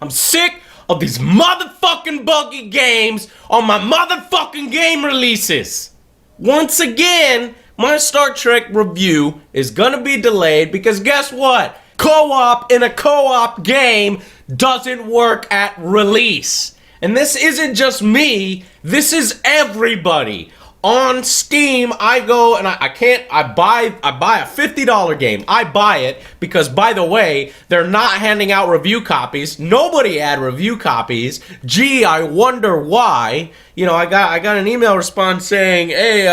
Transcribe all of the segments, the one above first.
I'm sick of these motherfucking buggy games on my motherfucking game releases. Once again, my Star Trek review is gonna be delayed because guess what? Co-op in a co-op game doesn't work at release. And this isn't just me, this is everybody. On Steam, I go and I buy a $50 game. I buy it because, by the way, they're not handing out review copies. Nobody had review copies. Gee, I wonder why. You know, I got an email response saying, hey,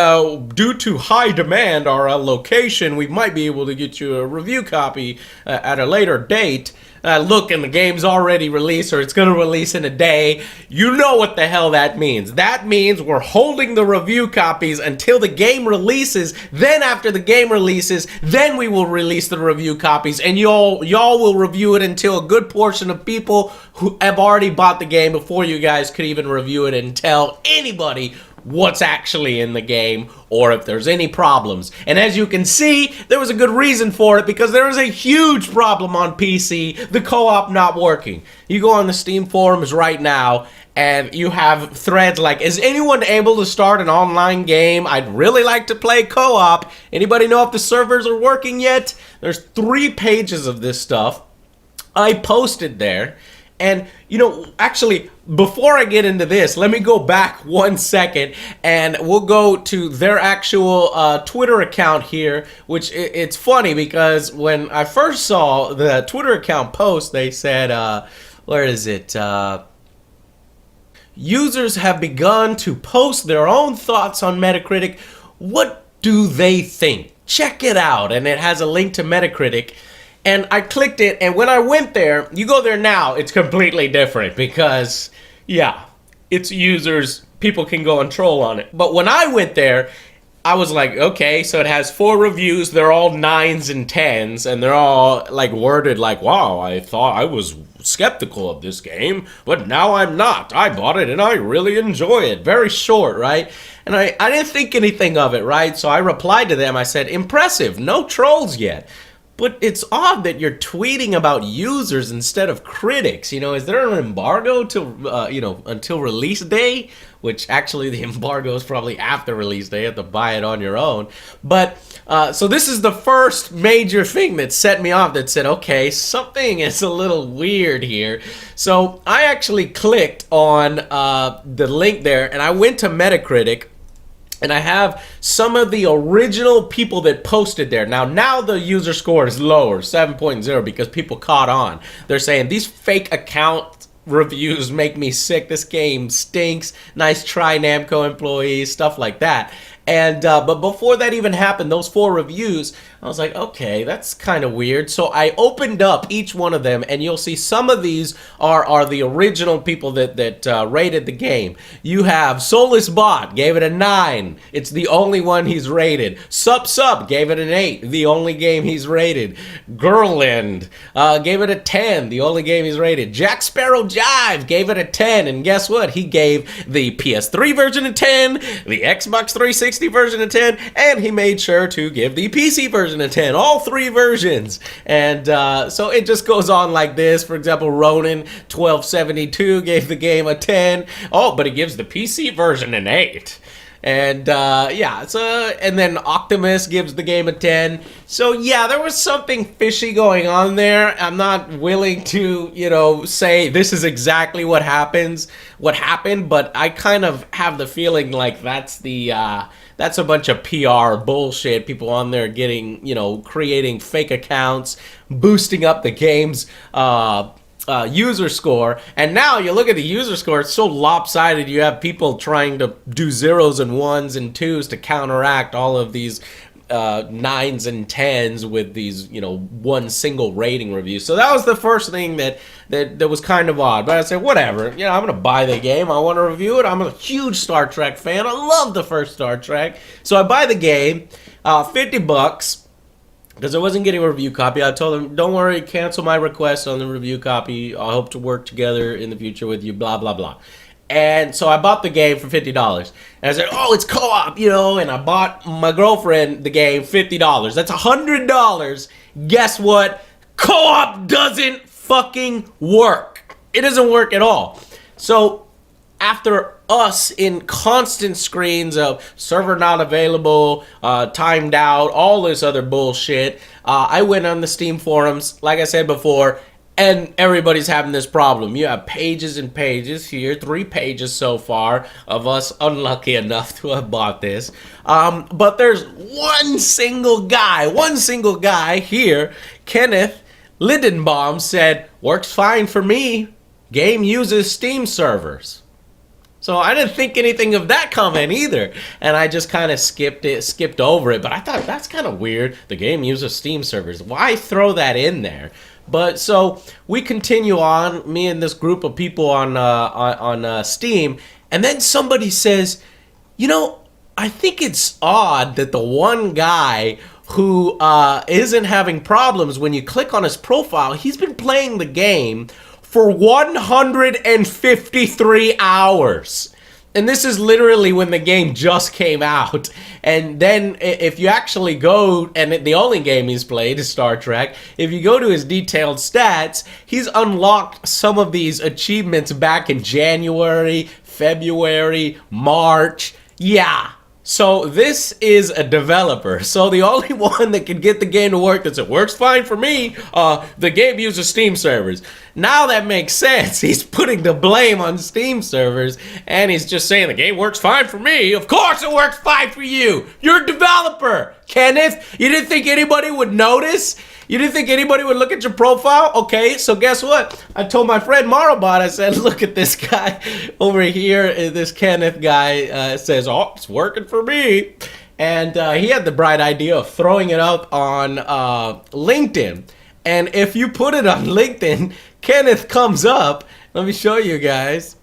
due to high demand or location, we might be able to get you a review copy at a later date. Look, and the game's already released, or it's going to release in a day. You know what the hell that means. That means we're holding the review copies until the game releases. Then after the game releases, then we will release the review copies, and y'all will review it until a good portion of people who have already bought the game before you guys could even review it and tell anybody what's actually in the game or if there's any problems. And as you can see, there was a good reason for it because there is a huge problem on PC, the co-op not working. You go on the Steam forums right now and you have threads like, is anyone able to start an online game? I'd really like to play co-op. Anybody know if the servers are working yet? There's 3 pages of this stuff I posted there. And, you know, actually, before I get into this, let me go back 1 second and we'll go to their actual Twitter account here, which it's funny because when I first saw the Twitter account post, they said, where is it? Users have begun to post their own thoughts on Metacritic. What do they think? Check it out. And it has a link to Metacritic. And I clicked it, and when I went there, you go there now, it's completely different because, yeah, it's users, people can go and troll on it. But when I went there, I was like, okay, so it has 4 reviews, they're all 9s and 10s, and they're all, like, worded like, wow, I thought I was skeptical of this game, but now I'm not. I bought it, and I really enjoy it. Very short, right? And I didn't think anything of it, right? So I replied to them, I said, impressive, no trolls yet. But it's odd that you're tweeting about users instead of critics. You know, is there an embargo till, until release day? Which actually the embargo is probably after release day. You have to buy it on your own. But, so this is the first major thing that set me off that said, okay, something is a little weird here. So I actually clicked on the link there and I went to Metacritic. And I have some of the original people that posted there. Now the user score is lower, 7.0, because people caught on. They're saying, these fake account reviews make me sick. This game stinks. Nice try, Namco employees, stuff like that. And but before that even happened, those 4 reviews, I was like, okay, that's kind of weird. So I opened up each one of them, and you'll see some of these are the original people that rated the game. You have Soulless Bot, gave it a 9. It's the only one he's rated. Sup gave it an 8, the only game he's rated. Girland gave it a 10, the only game he's rated. Jack Sparrow Jive gave it a 10, and guess what? He gave the PS3 version a 10, the Xbox 360 version a 10, and he made sure to give the PC version a 10, all 3 versions. And so it just goes on like this. For example, Ronin 1272 gave the game a 10. Oh, but he gives the PC version an 8. And yeah, so and then Optimus gives the game a 10. So yeah, there was something fishy going on there. I'm not willing to, you know, say this is exactly what happened, but I kind of have the feeling like that's a bunch of PR bullshit. People on there getting, you know, creating fake accounts, boosting up the game's user score. And now you look at the user score, it's so lopsided. You have people trying to do 0s and 1s and 2s to counteract all of these 9s and 10s with these, you know, one single rating review. So that was the first thing that was kind of odd. But I said, whatever, you know, I'm gonna buy the game, I want to review it. I'm a huge Star Trek fan, I love the first Star Trek. So I buy the game, $50, because I wasn't getting a review copy. I told them, don't worry, cancel my request on the review copy, I hope to work together in the future with you, blah blah blah. And so I bought the game for $50. And I said, oh, it's co-op, you know, and I bought my girlfriend the game, $50. That's $100. Guess what? Co-op doesn't fucking work. It doesn't work at all. So after us in constant screens of server not available, timed out, all this other bullshit, I went on the Steam forums, like I said before, and everybody's having this problem. You have pages and pages here, 3 pages so far of us unlucky enough to have bought this. But there's one single guy here, Kenneth Lindenbaum, said, works fine for me. Game uses Steam servers. So I didn't think anything of that comment either, and I just kind of skipped over it. But I thought that's kind of weird. The game uses Steam servers. Why throw that in there? But so we continue on, me and this group of people on Steam, and then somebody says, you know, I think it's odd that the one guy who isn't having problems when you click on his profile, he's been playing the game for 153 hours. And this is literally when the game just came out. And then if you actually go, and the only game he's played is Star Trek, if you go to his detailed stats, he's unlocked some of these achievements back in January, February, March. Yeah. So this is a developer. So the only one that can get the game to work that said, works fine for me, the game uses Steam servers. Now that makes sense. He's putting the blame on Steam servers, and he's just saying the game works fine for me. Of course it works fine for you. You're a developer, Kenneth. You didn't think anybody would notice? You didn't think anybody would look at your profile? Okay, so guess what? I told my friend Marobot, I said, look at this guy over here. This Kenneth guy says, oh, it's working for me. And he had the bright idea of throwing it up on LinkedIn. And if you put it on LinkedIn, Kenneth comes up. Let me show you guys.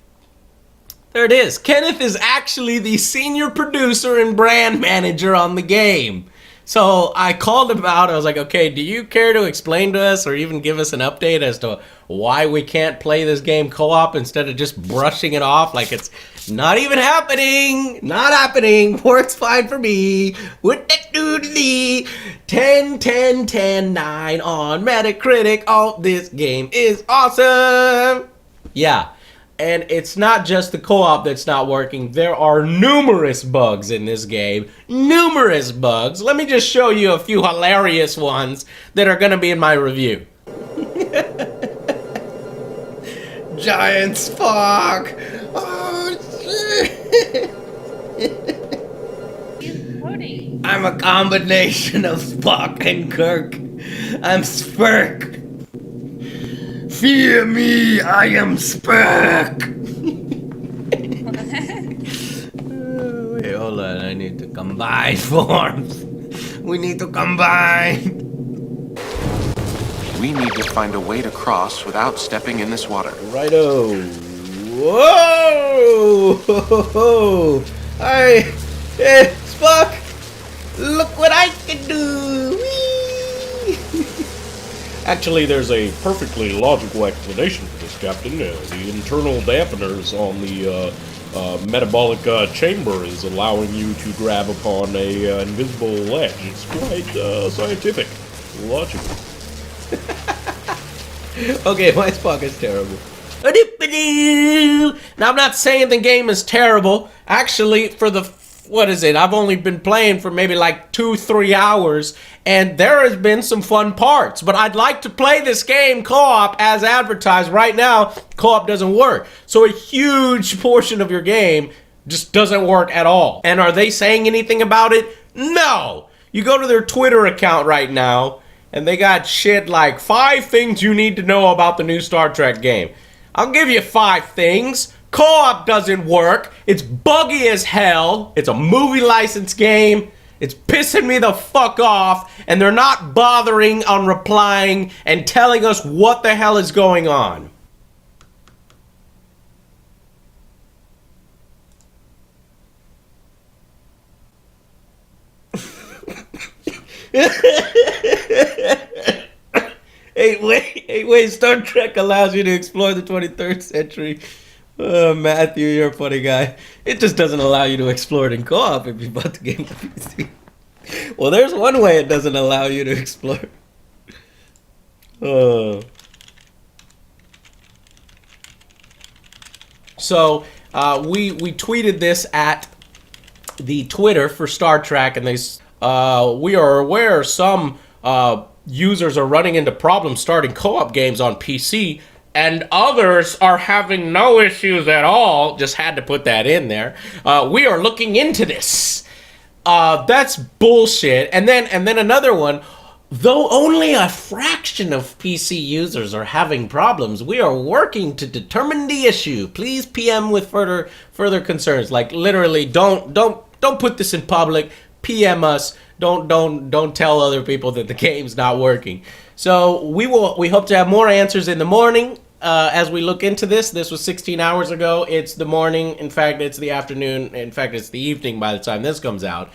There it is. Kenneth is actually the senior producer and brand manager on the game. So I called him out. I was like, okay, do you care to explain to us or even give us an update as to why we can't play this game co-op instead of just brushing it off like it's not even happening? Not happening. Works fine for me. With that doodly 10, 10, 10, 9 on Metacritic. Oh, this game is awesome. Yeah. And it's not just the co-op that's not working. There are numerous bugs in this game. Numerous bugs. Let me just show you a few hilarious ones that are going to be in my review. Giant Spock. Oh, shit. I'm a combination of Spock and Kirk. I'm Spurk. Fear me, I am Spurk! Wait, hold on, I need to combine forms. We need to combine. We need to find a way to cross without stepping in this water. Righto. Whoa! Hey, Spock! Look what I can do! Whee! Actually, there's a perfectly logical explanation for this, Captain. The internal dampeners on the metabolic chamber is allowing you to grab upon a invisible ledge. It's quite scientific, logical. Okay, my Spock is terrible. Now, I'm not saying the game is terrible. Actually, for the what is it? I've only been playing for maybe like 2-3 hours, and there has been some fun parts. But I'd like to play this game co-op as advertised. Right now, co-op doesn't work. So a huge portion of your game just doesn't work at all. And are they saying anything about it? No! You go to their Twitter account right now, and they got shit like 5 things you need to know about the new Star Trek game. I'll give you 5 things. Co-op doesn't work. It's buggy as hell. It's a movie license game. It's pissing me the fuck off. And they're not bothering on replying and telling us what the hell is going on. Hey, wait, Star Trek allows you to explore the 23rd century. Matthew, you're a funny guy. It just doesn't allow you to explore it in co-op if you bought the game on PC. Well, there's one way it doesn't allow you to explore. So we tweeted this at the Twitter for Star Trek, and we are aware some users are running into problems starting co-op games on PC, and others are having no issues at all. Just had to put that in there. We are looking into this. That's bullshit. And then another one. Though only a fraction of PC users are having problems, we are working to determine the issue. Please PM with further concerns. Like literally, don't put this in public. PM us. Don't tell other people that the game's not working. So we hope to have more answers in the morning as we look into this. This was 16 hours ago. It's the morning. In fact, it's the afternoon. In fact, it's the evening by the time this comes out.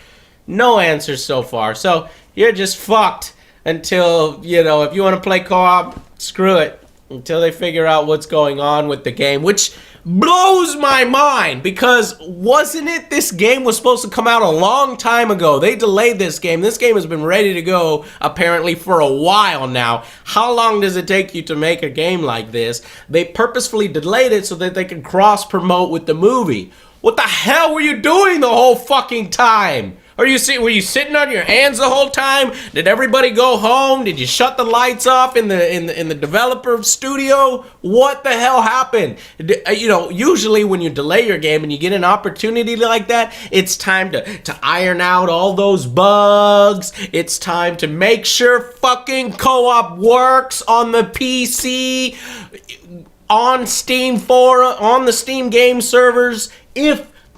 No answers so far. So you're just fucked until, if you want to play co-op, screw it. Until they figure out what's going on with the game, which blows my mind, because wasn't it this game was supposed to come out a long time ago? They delayed this game. This game has been ready to go apparently for a while now. How long does it take you to make a game like this? They purposefully delayed it so that they could cross-promote with the movie. What the hell were you doing the whole fucking time? Were you sitting on your hands the whole time? Did everybody go home? Did you shut the lights off in the developer studio? What the hell happened? Usually when you delay your game and you get an opportunity like that, it's time to iron out all those bugs. It's time to make sure fucking co-op works on the PC, on Steam on the Steam game servers.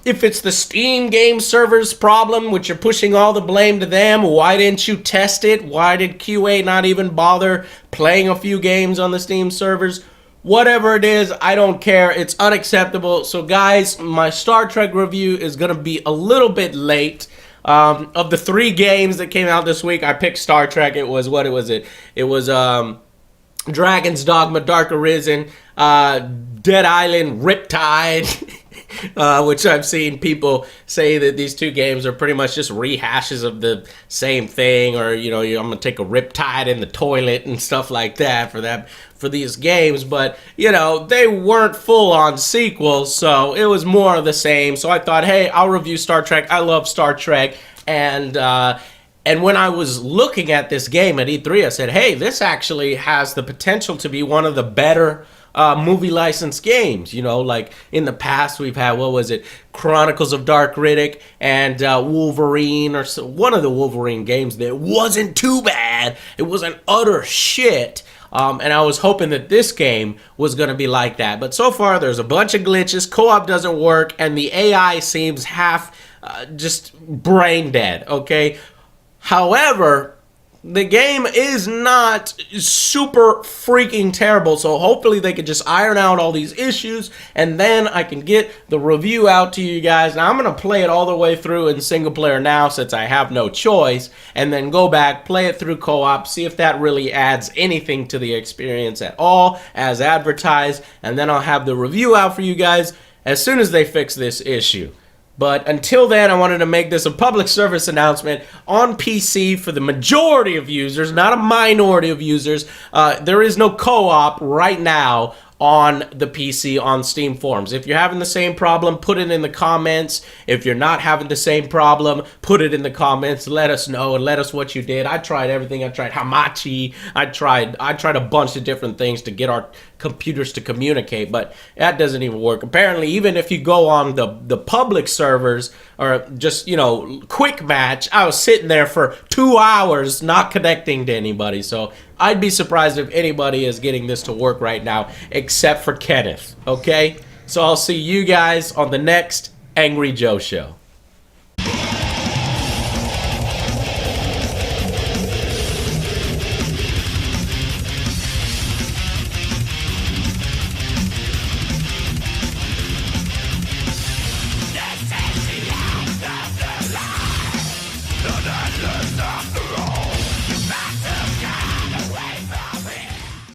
If it's the Steam game servers problem, which you're pushing all the blame to them, why didn't you test it? Why did QA not even bother playing a few games on the Steam servers? Whatever it is, I don't care. It's unacceptable. So guys, my Star Trek review is going to be a little bit late. Of the 3 games that came out this week, I picked Star Trek. It was, It was Dragon's Dogma, Dark Arisen, Dead Island, Riptide. Which I've seen people say that these 2 games are pretty much just rehashes of the same thing, or I'm gonna take a Riptide in the toilet and stuff like that for these games. But they weren't full-on sequels, so it was more of the same. So I thought, hey, I'll review Star Trek. I love Star Trek, and when I was looking at this game at E3, I said, hey, this actually has the potential to be one of the better movie license games. Like in the past we've had, Chronicles of Dark Riddick and Wolverine, or one of the Wolverine games that wasn't too bad. It wasn't utter shit. And I was hoping that this game was going to be like that. But so far there's a bunch of glitches, co-op doesn't work, and the AI seems half just brain dead, okay? However, the game is not super freaking terrible, so hopefully they can just iron out all these issues, and then I can get the review out to you guys. Now, I'm going to play it all the way through in single player now, since I have no choice, and then go back, play it through co-op, see if that really adds anything to the experience at all, as advertised, and then I'll have the review out for you guys as soon as they fix this issue. But until then, I wanted to make this a public service announcement on PC for the majority of users, not a minority of users. There is no co-op right now on the PC on Steam forums. If you're having the same problem, put it in the comments. If you're not having the same problem, put it in the comments. Let us know and let us what you did. I tried everything. I tried Hamachi. I tried a bunch of different things to get our computers to communicate, but that doesn't even work. Apparently, even if you go on the public servers or just, quick match, I was sitting there for 2 hours not connecting to anybody. So I'd be surprised if anybody is getting this to work right now, except for Kenneth, okay? So I'll see you guys on the next Angry Joe Show.